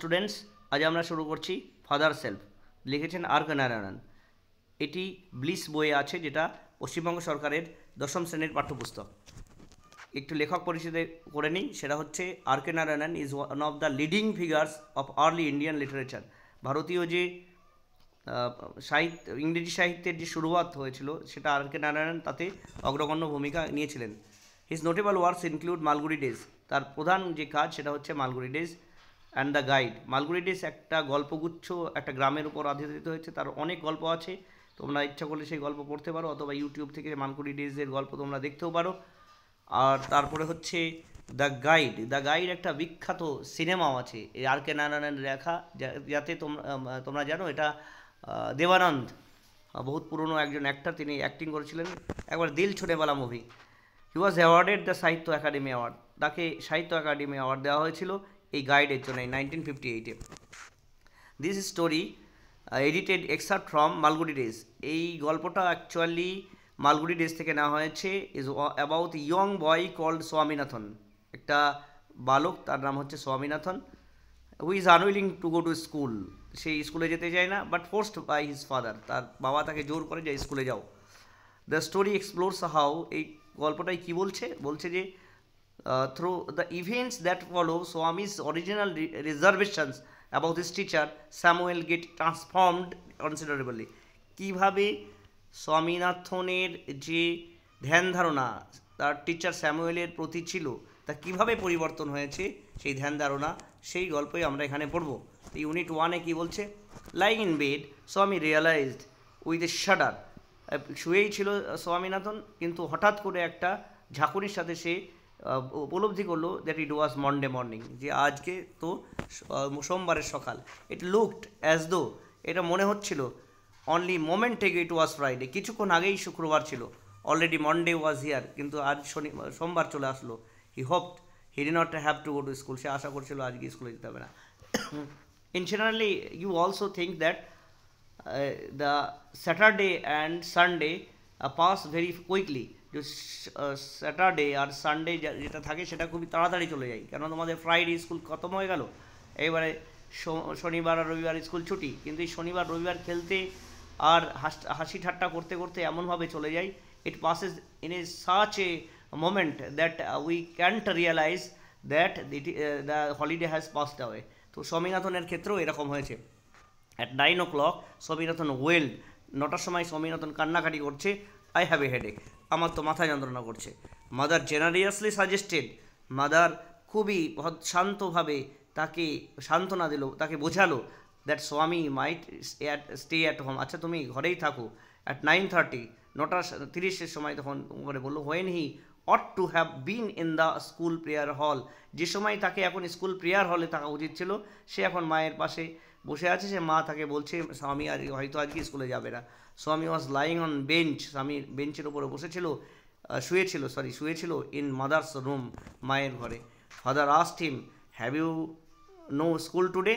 Students, আজ আমরা শুরু করছি ফাদার সেলফ। লিখেছেন আর কে নারায়ণন। এটি ব্লিস বইয়ে আছে, যেটা পশ্চিমবঙ্গ সরকারের দশম শ্রেণীর পাঠ্যপুস্তক। একটু লেখক পরিচিত করে নিই, সেটা হচ্ছে R K Narayanan is one of the leading figures of early Indian literature. ভারতীয় যে সাহিত্য, ইংরেজি সাহিত্যের যে শুরুয়াত হয়েছিল, সেটা আর কে নারায়ণন তাতে অগ্রগণ্য ভূমিকা নিয়েছিলেন। His notable works include Malgudi days. তার প্রধান যে কাজ সেটা হচ্ছে Malgudi days and the guide. Malgudi days একটা গল্পগুচ্ছ, একটা গ্রামের উপর আধারিত হয়েছে। তার অনেক গল্প আছে, তোমরা ইচ্ছা করলে সেই গল্প পড়তে পারো, অথবা ইউটিউব থেকে মালগুড়ি ডেজের গল্প তোমরা দেখতেও পারো। আর তারপরে হচ্ছে দ্য গাইড। দ্য গাইড একটা বিখ্যাত সিনেমাও আছে এই আর কে নারায়ণের লেখা, যাতে তোমরা জানো এটা দেবানন্দ, বহুত পুরনো একজন অ্যাক্টর, তিনি অ্যাক্টিং করেছিলেন। একবার দিল ছোটেবেলা movie. He was awarded the Sahitya Akademi award. তাকে সাহিত্য একাডেমি অ্যাওয়ার্ড দেওয়া হয়েছিল এই গাইডের জন্য 1958-এ। This story edited excerpt from Malgudi days. এই গল্পটা অ্যাকচুয়ালি মালগুড়ি ডেজ থেকে নেওয়া হয়েছে। Is about young boy called Swaminathan. একটা বালক, তার নাম হচ্ছে Swaminathan, who is unwilling to go to school. সেই স্কুলে যেতে চায় না, but forced by his father. তার বাবা তাকে জোর করে যে স্কুলে যাও। দ্য স্টোরি এক্সপ্লোরস হাউ, এই গল্পটাই কী বলছে, বলছে যে through the events that follow Swami's original reservations about his teacher Samuel get transformed considerably. কীভাবে স্বামীনাথনের যে ধ্যান ধারণা তার টিচার স্যামুয়েলের প্রতি ছিল, তা কীভাবে পরিবর্তন হয়েছে সেই ধ্যান ধারণা, সেই গল্পই আমরা এখানে পড়ব। ইউনিট 1-এ কী বলছে? লাইং ইন বেড স্বামী রিয়ালাইজড উইথ এ শাডার। শুয়েই ছিল স্বামীনাথন, কিন্তু হঠাৎ করে একটা ঝাঁকুনির সাথে সে উপলব্ধি করলো that it was Monday morning, যে আজকে তো সোমবারের সকাল। ইট লুকড অ্যাজ দো, এটা মনে হচ্ছিল অনলি মোমেন্ট থেকে ইট ওয়াজ ফ্রাইডে, কিছুক্ষণ আগেই শুক্রবার ছিল। অলরেডি মন্ডে ওয়াজ হিয়ার, কিন্তু আজ সোমবার চলে আসলো। He hoped he did not have to go to school. সে আশা করছিল আজকে স্কুলে যেতে হবে না। In generally you also think that the Saturday and Sunday pass very quickly. যে স্যাটারডে আর সানডে যেটা থাকে সেটা খুবই তাড়াতাড়ি চলে যায়, কেন তোমাদের ফ্রাইডে স্কুল খতম হয়ে গেল, এবারে শনিবার আর রবিবার স্কুল ছুটি। কিন্তু এই শনিবার রবিবার খেলতে আর হাসি ঠাট্টা করতে করতে এমনভাবে চলে যায়, it passes in a such a moment that we can't realise that the holiday has passed away. তো স্বামীনাথনের ক্ষেত্রেও এরকম হয়েছে। At 9 o'clock Swaminathan well. 9টার সময় স্বামীনাথন কান্নাকাটি করছে, আই হ্যাভ এ হেডেক, আমার তো মাথা যন্ত্রণা করছে। মাদার জেনারিয়াসলি সাজেস্টেড, মাদার খুবই শান্তভাবে তাকে সান্ত্বনা দিল, তাকে বোঝালো দ্যাট স্বামী মাইট স্টে অ্যাট হোম, আচ্ছা তুমি ঘরেই থাকো। অ্যাট 9:30, 9:30 সময় তখন করে বললো when he ought to have been in the school prayer hall, যে সময় তাকে এখন স্কুল প্রেয়ার হলে থাকা উচিত ছিল, সে এখন মায়ের পাশে বসে আছে। সে মা তাকে বলছে স্বামী আর হয়তো আজকে স্কুলে যাবে না। স্বামী ওয়াজ লাইং অন বেঞ্চ, স্বামী বেঞ্চের উপরে বসেছিল, শুয়েছিল ইন মাদার্স রুম, মায়ের ঘরে। Father asked him have you no school today.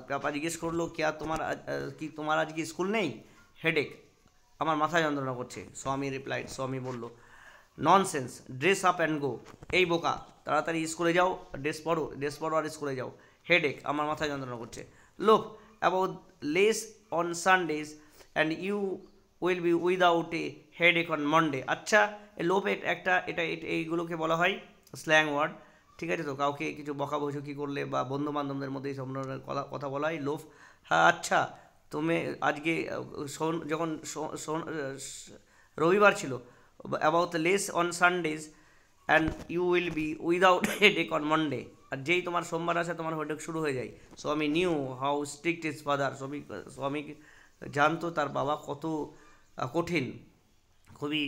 পাপা জিজ্ঞেস করলো তোমার আজকে স্কুল নেই? হেডেক, আমার মাথা যন্ত্রণা করছে। স্বামী রিপ্লাইড, স্বামী বলল nonsense, dress up and go. এই বোকা, তাড়াতাড়ি স্কুলে যাও, ড্রেস পরো আর স্কুলে যাও। হেডেক, আমার মাথা যন্ত্রণা করছে। Loaf about less on Sundays and you will be without a headache on Monday. আচ্ছা, লোভ এটা এইগুলোকে বলা হয় স্ল্যাং ওয়ার্ড, ঠিক আছে? তো কাউকে কিছু বকাবকি করলে বা বন্ধু বান্ধবদের মধ্যে এই সব ধরনের কথা বলা হয় লোভ। হ্যাঁ, আচ্ছা তুমি আজকে যখন রবিবার ছিল, about less on Sundays and you will be without headache on Monday. আর যেই তোমার সোমবার আসে তোমার হেডেক শুরু হয়ে যায়। স্বামী new how strict is father. স্বামী জানতো তার বাবা কত কঠিন, খুবই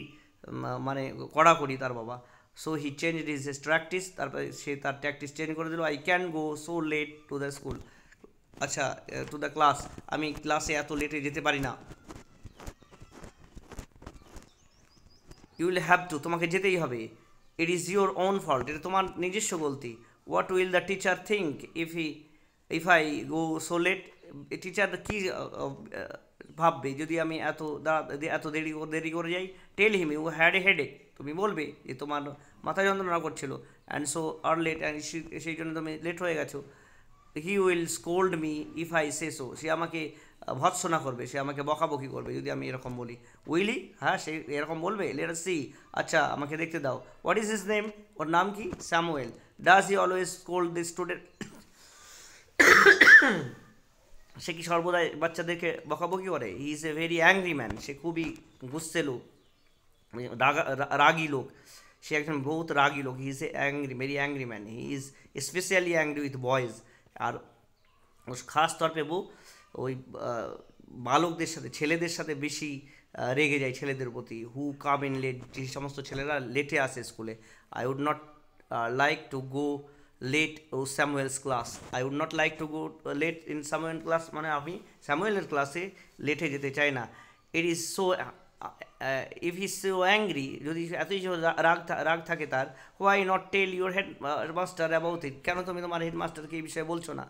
মানে কড়াকড়ি তার বাবা। So he change his tactics, তারপরে সে তার ট্র্যাকটিস চেঞ্জ করে দিল। I can go so late to the school, আচ্ছা টু দ্য ক্লাস, আমি ক্লাসে এত লেটে যেতে পারি না। ইউ উইল হ্যাভ টু, তোমাকে যেতেই হবে। It is your own fault, এটা তোমার নিজস্ব গলতি। What will the teacher think if I go so late. Teacher কী ভাববে যদি আমি এত দেরি করে যাই? Tell him you had a headache, তুমি বলবে যে তোমার মাথা যন্ত্রণা করছিল, অ্যান্ড সো আর লেট, সেই জন্য তুমি লেট হয়ে গেছো। He will scold me if I say so, সে আমাকে ভৎসনা করবে, সে আমাকে বকাবকি করবে যদি আমি এরকম বলি। উইলি, হ্যাঁ সে এরকম বলবে। লেট আস সি, আচ্ছা আমাকে দেখতে দাও। হোয়াট ইজ হিজ নেম, ওর নাম কি? Samuel. Does he always scold the student, সে কি সর্বদাই বাচ্চাদেরকে বকাবকি করে? He is a very angry man, সে খুবই গুস্সে লোক, রাগী লোক, সে একজন বহুত রাগী লোক। He is a angry, very angry man. He is specially angry with boys, আর খাস তর পে ওই বালকদের সাথে, ছেলেদের সাথে বেশি রেগে যায় ছেলেদের প্রতি। হু কাম ইন লেট, যে সমস্ত ছেলেরা লেটে আসে স্কুলে। I would not like to go late of Samuel's class, I would not like to go late in Samuel class, মানে আমি স্যামুয়েলের ক্লাসে লেটে যেতে চাই না। It is so, if he so angry, যদি এতই রাগ থাকে তার, why not tell your head master about it, কেন তুমি তোমার হেডমাস্টারকে এই বিষয়ে বলছো না?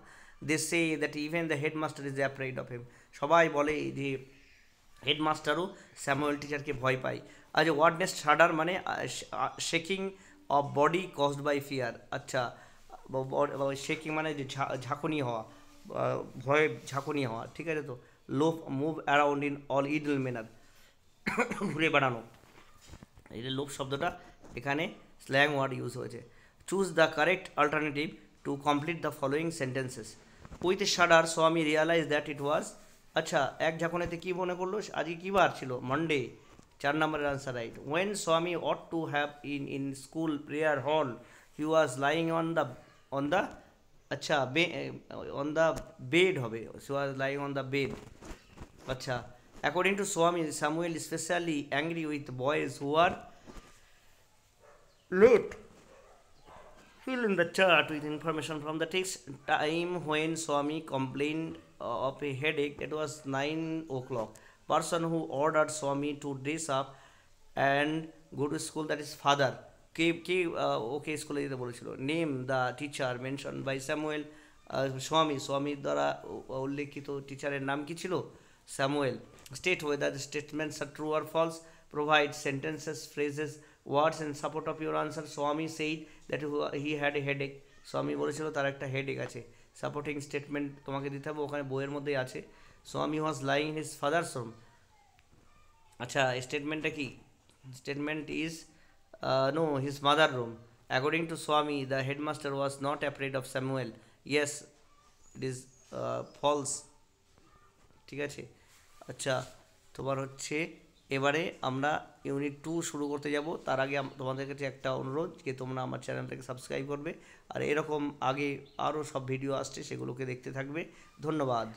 They say that even the headmaster is afraid of হিম, সবাই বলে যে হেডমাস্টারও স্যামুয়েল টিচারকে ভয় পায়। আচ্ছা, ওয়ার্ডনেস শাডার মানে shaking of body caused by fear. আচ্ছা, শেকিং মানে যে ঝাঁকুনি হওয়া, ভয়ে ঝাঁকুনি হওয়া, ঠিক আছে তো। Loaf, move around in all idle manner, ঘুরে বেড়ানো, এই যে লোভ শব্দটা এখানে স্ল্যাং ওয়ার্ড ইউজ হয়েছে। Choose the correct alternative to complete the following sentences. With shudder Swami realise that it ওয়াজ, আচ্ছা এক ঝাঁকুনিতে কী মনে করলো? আজকে কী বার ছিল? মানডে। 4 নম্বরের answer right. When Swami ought to have in school prayer hall, he was lying on the, আচ্ছা on the bed হবে, he was lying on the bed. আচ্ছা, according to Swami, Samuel is especially angry with boys who are late. Fill in the chart with information from the text. Time when Swami complained of a headache, it was 9 o'clock. Person who ordered Swami to dress up and go to school, that is father. কে ওকে স্কুলে যেতে বলেছিল? Name the teacher mention by Samuel, স্বামীর দ্বারা উল্লেখিত টিচারের নাম কি ছিল? Samuel. State whether the statements are true or false. Provide sentences, phrases, words in support of your answer. Swami said that he had a headache. স্বামী বলেছিল তার একটা হেডেক আছে। সাপোর্টিং স্টেটমেন্ট তোমাকে দিতে হবে, ওখানে বইয়ের মধ্যেই আছে। Swami was lying in his father's room. আচ্ছা, স্টেটমেন্টটা কি? Statement is no, his mother room. According to Swami, the headmaster was not afraid of Samuel. Yes, it is false, ঠিক আছে। আচ্ছা, তোমার হচ্ছে এবারে আমরা ইউনিট 2 শুরু করতে যাব। তার আগে তোমাদের কাছে একটা অনুরোধ যে তোমরা আমার চ্যানেলটাকে সাবস্ক্রাইব করবে, আর এরকম আগে আরও সব ভিডিও আসছে সেগুলোকে দেখতে থাকবে। ধন্যবাদ।